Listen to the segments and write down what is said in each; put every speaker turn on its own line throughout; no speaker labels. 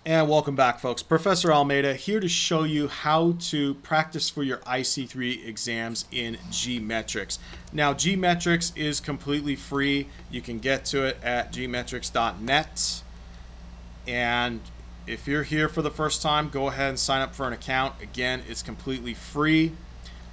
And welcome back, folks. Professor Almeida here to show you how to practice for your IC3 exams in GMetrix. Now, GMetrix is completely free. You can get to it at gmetrix.net. And if you're here for the first time, go ahead and sign up for an account. Again, it's completely free.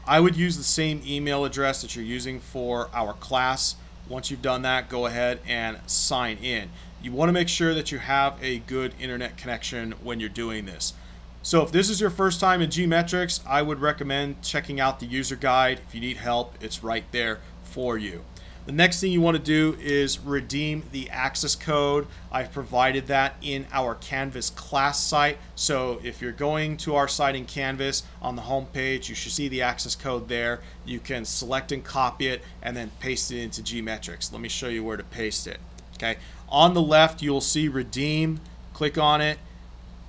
I would use the same email address that you're using for our class. Once you've done that, go ahead and sign in. You want to make sure that you have a good internet connection when you're doing this. So if this is your first time in GMetrix, I would recommend checking out the user guide. If you need help, it's right there for you. The next thing you want to do is redeem the access code. I've provided that in our Canvas class site. So if you're going to our site in Canvas on the home page, you should see the access code there. You can select and copy it and then paste it into GMetrix. Let me show you where to paste it. Okay. On the left, you'll see redeem. Click on it,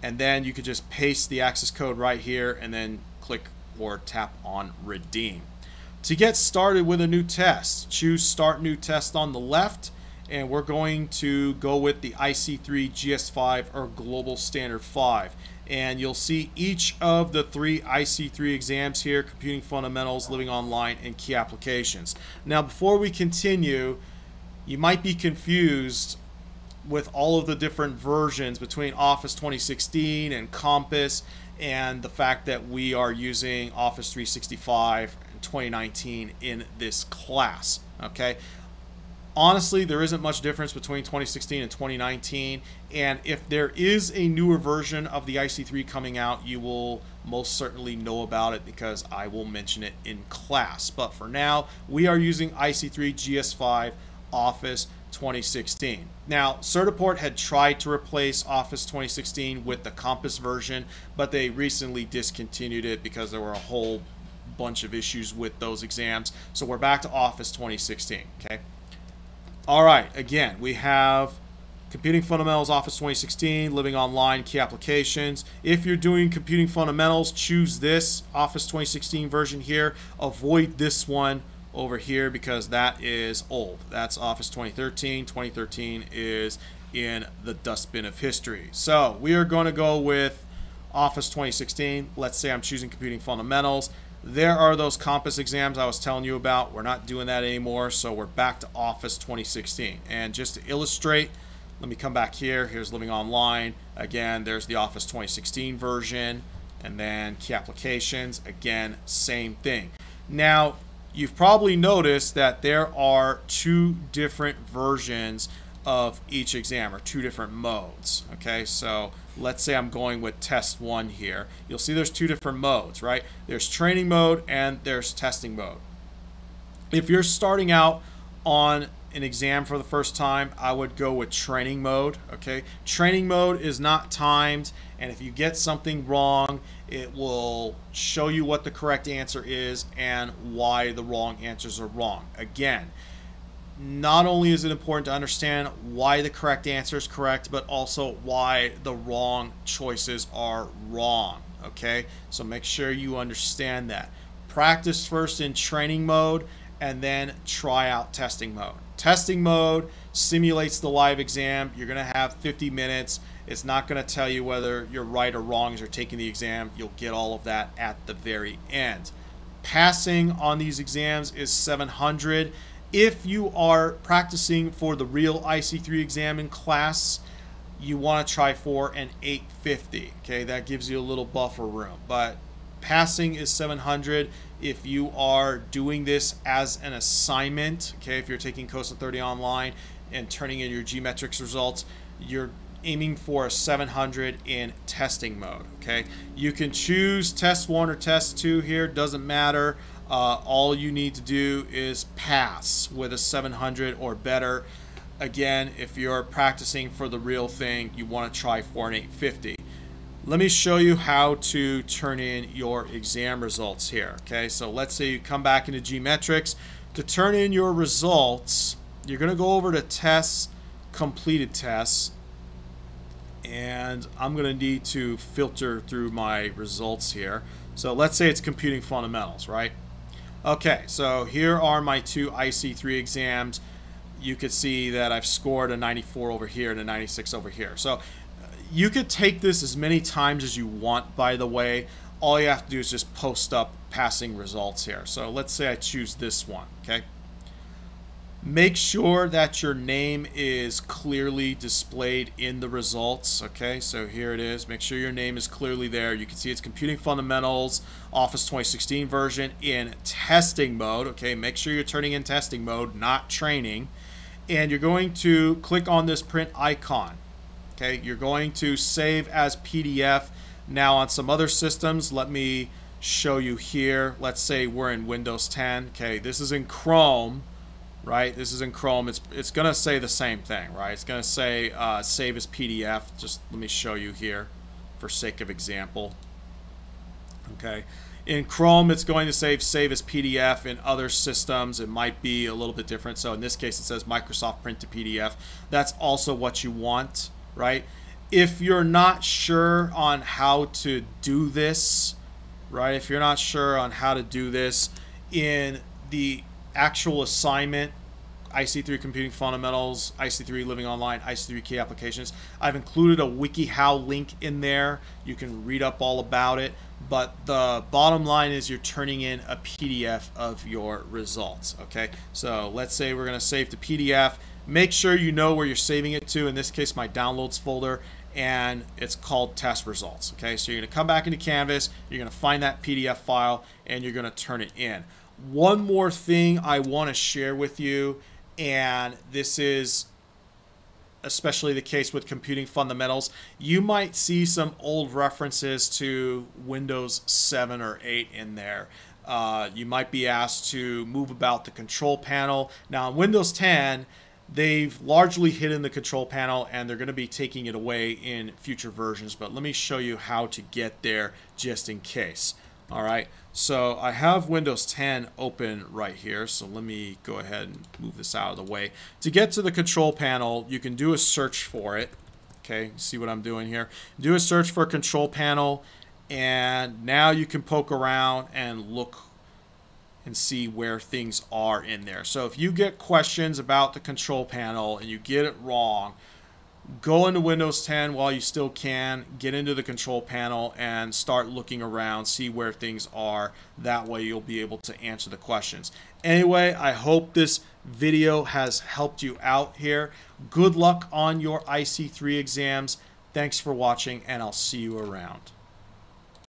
and then you can just paste the access code right here and then click or tap on redeem. To get started with a new test, choose Start New Test on the left, and we're going to go with the IC3 GS5 or Global Standard 5. And you'll see each of the three IC3 exams here: Computing Fundamentals, Living Online, and Key Applications. Now, before we continue, you might be confused with all of the different versions between Office 2016 and Compass, and the fact that we are using Office 365 in 2019 in this class. Okay, honestly, there isn't much difference between 2016 and 2019, and if there is a newer version of the IC3 coming out, you will most certainly know about it because I will mention it in class. But for now, we are using IC3 GS5 Office 2016. Now, Certiport had tried to replace Office 2016 with the Compass version, but they recently discontinued it because there were a whole bunch of issues with those exams. So we're back to Office 2016. Okay. All right. Again, we have Computing Fundamentals, Office 2016, Living Online, Key Applications. If you're doing Computing Fundamentals, choose this Office 2016 version here. Avoid this one over here because that is old. That's Office 2013. 2013 is in the dustbin of history. So we are going to go with Office 2016. Let's say I'm choosing Computing Fundamentals. There are those Compass exams I was telling you about. We're not doing that anymore, so we're back to Office 2016. And just to illustrate, let me come back here. Here's Living Online. Again, there's the Office 2016 version, and then Key Applications. Again, same thing. Now, you've probably noticed that there are two different versions of each exam, or two different modes. Okay, so let's say I'm going with test 1 here. You'll see there's two different modes, right? There's training mode and there's testing mode. If you're starting out on an exam for the first time, I would go with training mode. Okay, training mode is not timed, and if you get something wrong, it will show you what the correct answer is and why the wrong answers are wrong. Again, not only is it important to understand why the correct answer is correct, but also why the wrong choices are wrong. Okay, so make sure you understand that. Practice first in training mode and then try out testing mode. Testing mode simulates the live exam. You're going to have 50 minutes. It's not going to tell you whether you're right or wrong as you're taking the exam. You'll get all of that at the very end. Passing on these exams is 700. If you are practicing for the real IC3 exam in class, you want to try for an 850. Okay, that gives you a little buffer room. But passing is 700. If you are doing this as an assignment, okay, if you're taking COSA 30 online and turning in your GMetrix results, you're aiming for a 700 in testing mode. Okay, you can choose test 1 or test 2 here, doesn't matter. All you need to do is pass with a 700 or better. Again, if you're practicing for the real thing, you want to try for an 850. Let me show you how to turn in your exam results here. Okay, so let's say you come back into GMetrix. To turn in your results, you're going to go over to tests, completed tests, and I'm going to need to filter through my results here. So let's say it's Computing Fundamentals, right? Okay, so here are my two IC3 exams. You could see that I've scored a 94 over here and a 96 over here. So You could take this as many times as you want, by the way. All you have to do is just post up passing results here. So let's say I choose this one, okay? Make sure that your name is clearly displayed in the results, okay? So here it is. Make sure your name is clearly there. You can see it's Computing Fundamentals, Office 2016 version in testing mode, okay? Make sure you're turning in testing mode, not training. And you're going to click on this print icon, okay? You're going to save as PDF. Now on some other systems, let me show you here. Let's say we're in Windows 10, okay? This is in Chrome. Right, this is in Chrome. It's gonna say the same thing, right? It's gonna say save as PDF. Just let me show you here, for sake of example. Okay, in Chrome, it's going to save as PDF. In other systems, it might be a little bit different. So in this case, it says Microsoft Print to PDF. That's also what you want, right? If you're not sure on how to do this, right? If you're not sure on how to do this in the actual assignment, IC3 Computing Fundamentals, IC3 Living Online, IC3 Key Applications, I've included a WikiHow link in there. You can read up all about it, but the bottom line is you're turning in a PDF of your results, okay? So let's say we're going to save to PDF. Make sure you know where you're saving it to. In this case, my downloads folder, and it's called test results, okay? So you're going to come back into Canvas, you're going to find that PDF file, and you're going to turn it in. One more thing I want to share with you, and this is especially the case with Computing Fundamentals. You might see some old references to Windows 7 or 8 in there. You might be asked to move about the control panel. Now in Windows 10, they've largely hidden the control panel, and they're going to be taking it away in future versions, but let me show you how to get there just in case. All right, so I have Windows 10 open right here, so let me go ahead and move this out of the way. To get to the control panel, you can do a search for it. Okay, see what I'm doing here? Do a search for control panel, and now you can poke around and look and see where things are in there. So if you get questions about the control panel and you get it wrong, go into Windows 10 while you still can, get into the control panel and start looking around, see where things are. That way you'll be able to answer the questions. Anyway, I hope this video has helped you out here. Good luck on your IC3 exams. Thanks for watching, and I'll see you around.